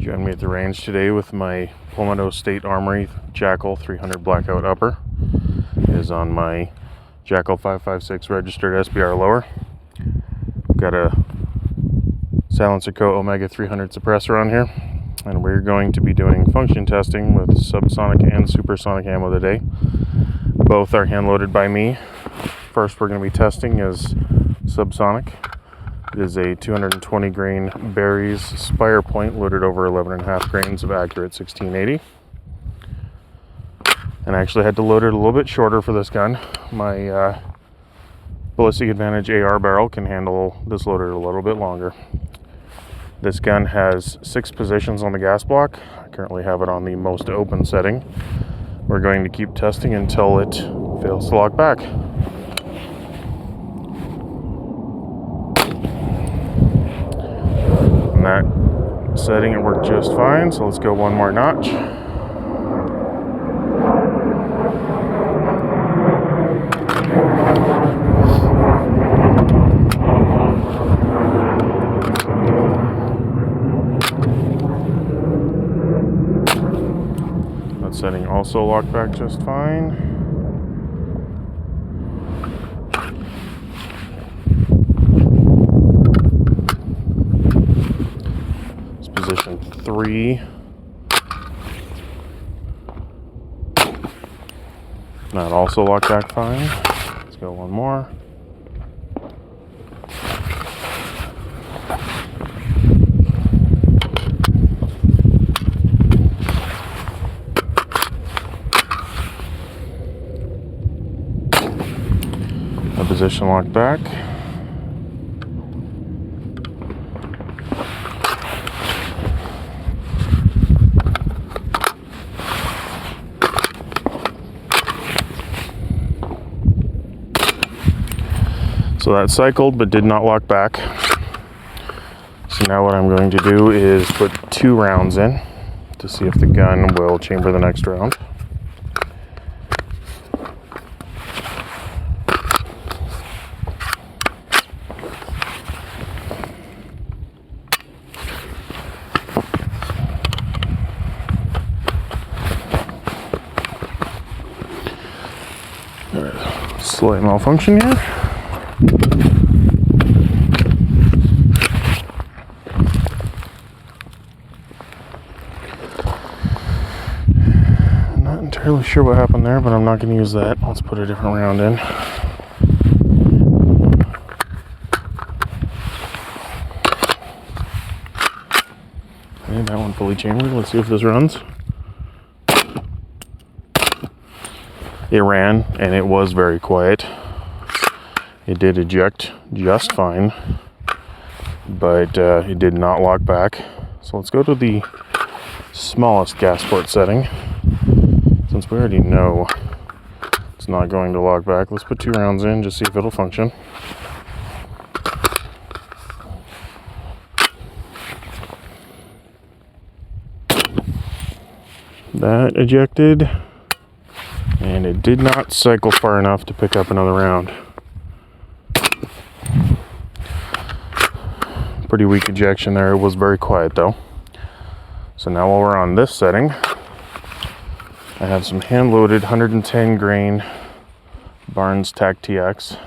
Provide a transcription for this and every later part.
Join me at the range today with my Palmetto State Armory JAKL 300 Blackout upper. It is on my JAKL 556 registered SBR lower. Got a Silencer Co Omega 300 suppressor on here, and we're going to be doing function testing with subsonic and supersonic ammo today. Both are hand loaded by me. First we're going to be testing is subsonic. It is a 220 grain Berries Spire Point loaded over 11.5 grains of accurate 1680. And I actually had to load it a little bit shorter for this gun. My Ballistic Advantage AR barrel can handle this loaded a little bit longer. This gun has 6 positions on the gas block. I currently have it on the most open setting. We're going to keep testing until it fails to lock back. In that setting it worked just fine, so let's go one more notch. That setting also locked back just fine. Position 3. That also locked back fine. Let's go one more. That position locked back. So that cycled but did not lock back. So now what I'm going to do is put 2 rounds in to see if the gun will chamber the next round. Slight malfunction here. Not entirely sure what happened there, but I'm not going to use that. Let's put a different round in. Okay, that one fully chambered. Let's see if this runs. It ran, and it was very quiet. It did eject just fine, but it did not lock back. So let's go to the smallest gas port setting. Since we already know it's not going to lock back, let's put 2 rounds in, just see if it'll function. That ejected. And it did not cycle far enough to pick up another round. Pretty weak ejection there. It was very quiet though. So now while we're on this setting, I have some hand-loaded 110 grain Barnes TAC TX.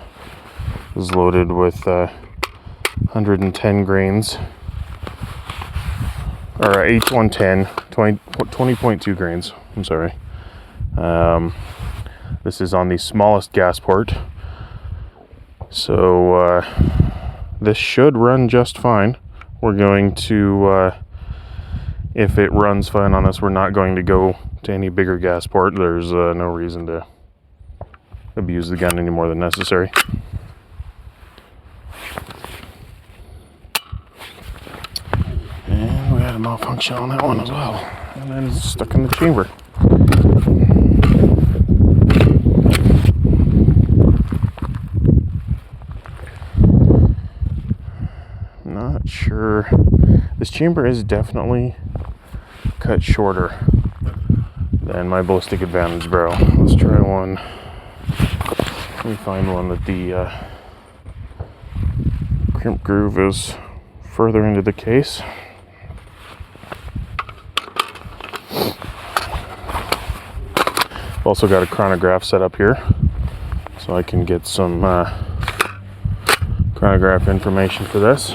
This is loaded with 110 grains, or H110, 20.2 grains. I'm sorry. This is on the smallest gas port, so this should run just fine. We're going to, if it runs fine on this, we're not going to go to any bigger gas port. There's no reason to abuse the gun any more than necessary. And we had a malfunction on that one as well, and then it's stuck in the chamber. Not sure. This chamber is definitely cut shorter than my Ballistic Advantage barrel. Let's try one. Let me find one that the crimp groove is further into the case. I've also got a chronograph set up here, so I can get some chronograph information for this.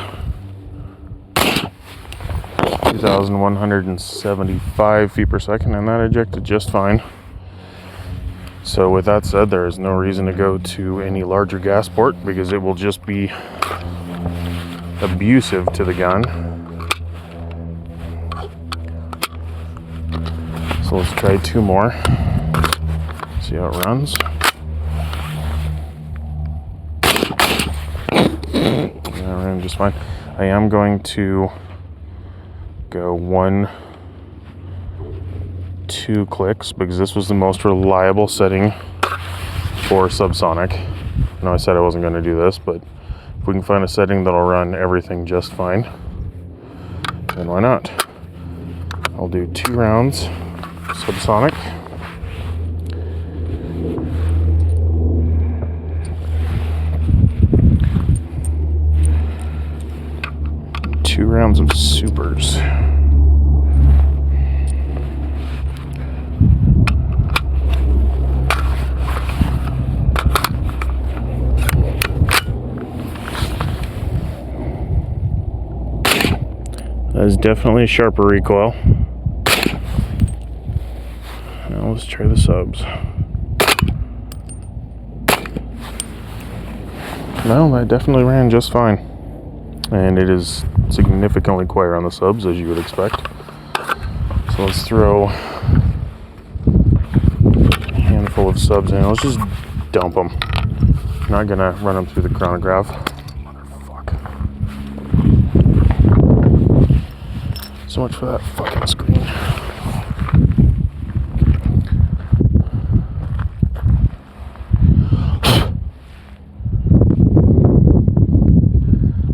2,175 feet per second, and that ejected just fine. So with that said, there is no reason to go to any larger gas port because it will just be abusive to the gun. So let's try 2 more. See how it runs. That ran just fine. I am going to go 1-2 clicks because this was the most reliable setting for subsonic. I know I said I wasn't going to do this, but if we can find a setting that'll run everything just fine, then why not? I'll do 2 rounds subsonic. Two rounds of supers. That is definitely a sharper recoil. Now let's try the subs. No, that definitely ran just fine. And it is significantly quieter on the subs, as you would expect. So let's throw a handful of subs in. Let's just dump them. I'm not gonna run them through the chronograph. Motherfuck. So much for that fucking screen.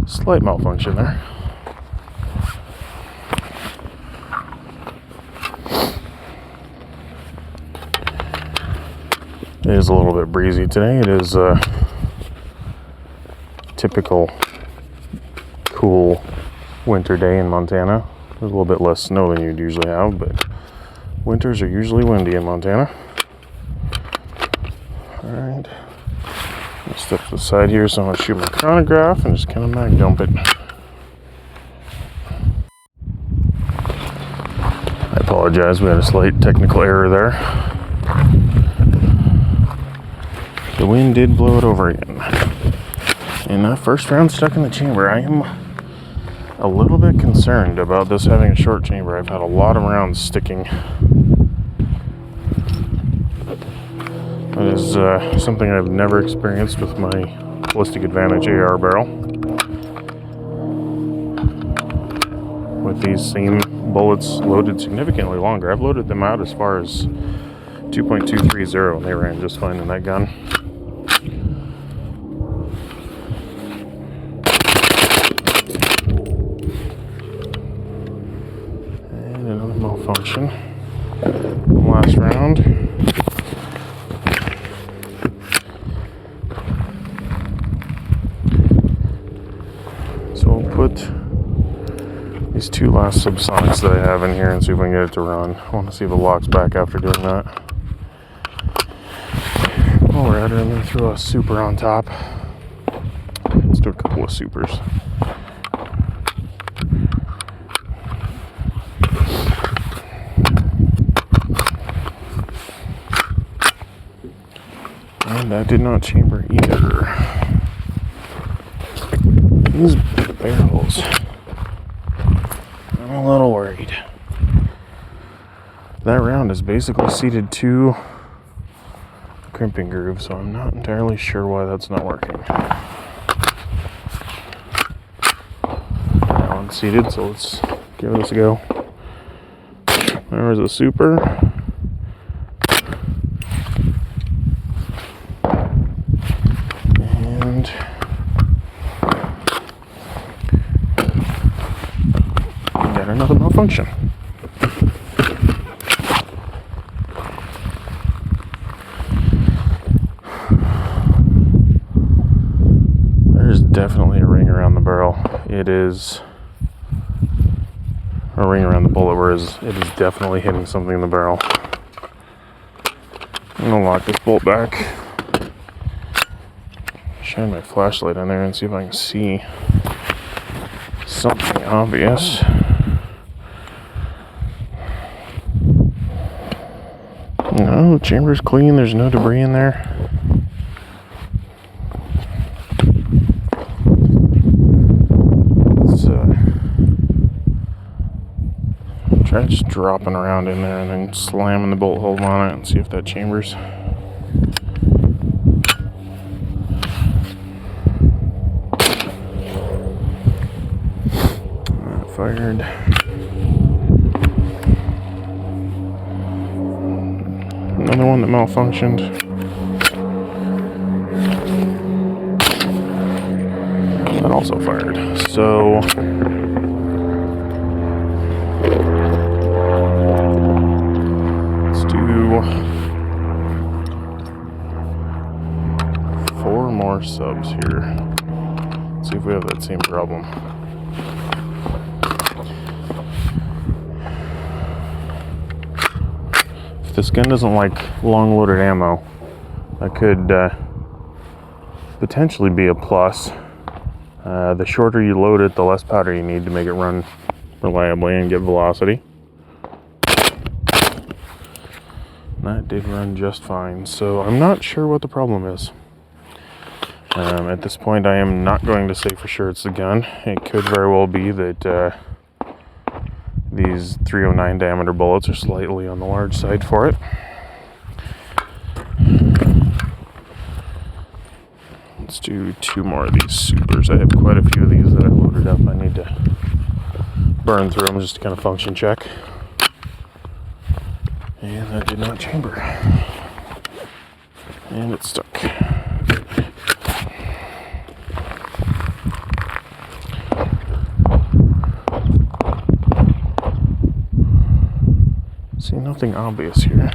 Slight malfunction there. It is a little bit breezy today. It is a typical cool winter day in Montana. There's a little bit less snow than you'd usually have, but winters are usually windy in Montana. Alright. Step to the side here, so I'm going to shoot my chronograph and just kind of mag dump it. I apologize, we had a slight technical error there. The wind did blow it over again. And that first round stuck in the chamber. I am a little bit concerned about this having a short chamber. I've had a lot of rounds sticking. That is something I've never experienced with my Ballistic Advantage AR barrel. With these same bullets loaded significantly longer. I've loaded them out as far as 2.230 and they ran just fine in that gun. And another malfunction. Last round. Put these 2 last subsonics that I have in here and see if we can get it to run. I want to see if it locks back after doing that. While we're at it, I'm going to throw a super on top. Let's do a couple of supers. And that did not chamber either. These barrels. I'm a little worried. That round is basically seated to crimping groove, so I'm not entirely sure why that's not working. That one's seated, so let's give this a go. There's a super. And another malfunction. There's definitely a ring around the barrel. It is a ring around the bullet, whereas it is definitely hitting something in the barrel. I'm gonna lock this bolt back. Shine my flashlight in there and see if I can see something obvious. No, the chamber's clean. There's no debris in there. Let's try just dropping around in there and then slamming the bolt hole on it and see if that chambers. Fired. Another one that malfunctioned. That also fired. So let's do 4 more subs here. See if we have that same problem. This gun doesn't like long loaded ammo. That could potentially be a plus. The shorter you load it, the less powder you need to make it run reliably and get velocity. That did run just fine, so I'm not sure what the problem is. At this point, I am not going to say for sure it's the gun. It could very well be that these 309 diameter bullets are slightly on the large side for it. Let's do 2 more of these supers. I have quite a few of these that I loaded up. I need to burn through them just to kind of function check. And that did not chamber. And it's stuck. See, nothing obvious here.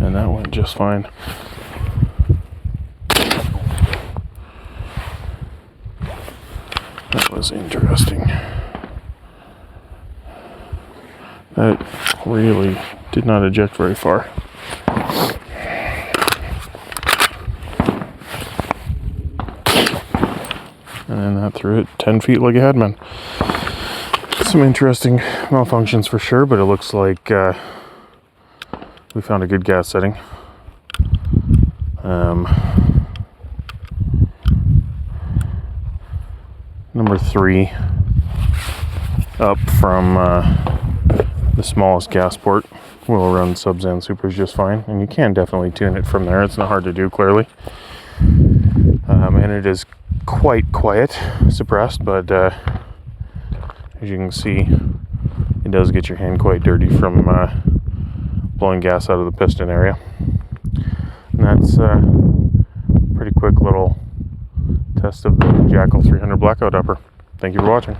And that went just fine. That was interesting. That really did not eject very far. And then that threw it 10 feet like it had been. Some interesting malfunctions for sure, but it looks like we found a good gas setting. Number 3 up from the smallest gas port will run subs and supers just fine, and you can definitely tune it from there. It's not hard to do, clearly. And it is quite quiet, suppressed, but as you can see, it does get your hand quite dirty from blowing gas out of the piston area. And that's a pretty quick little test of the JAKL 300 blackout upper. Thank you for watching.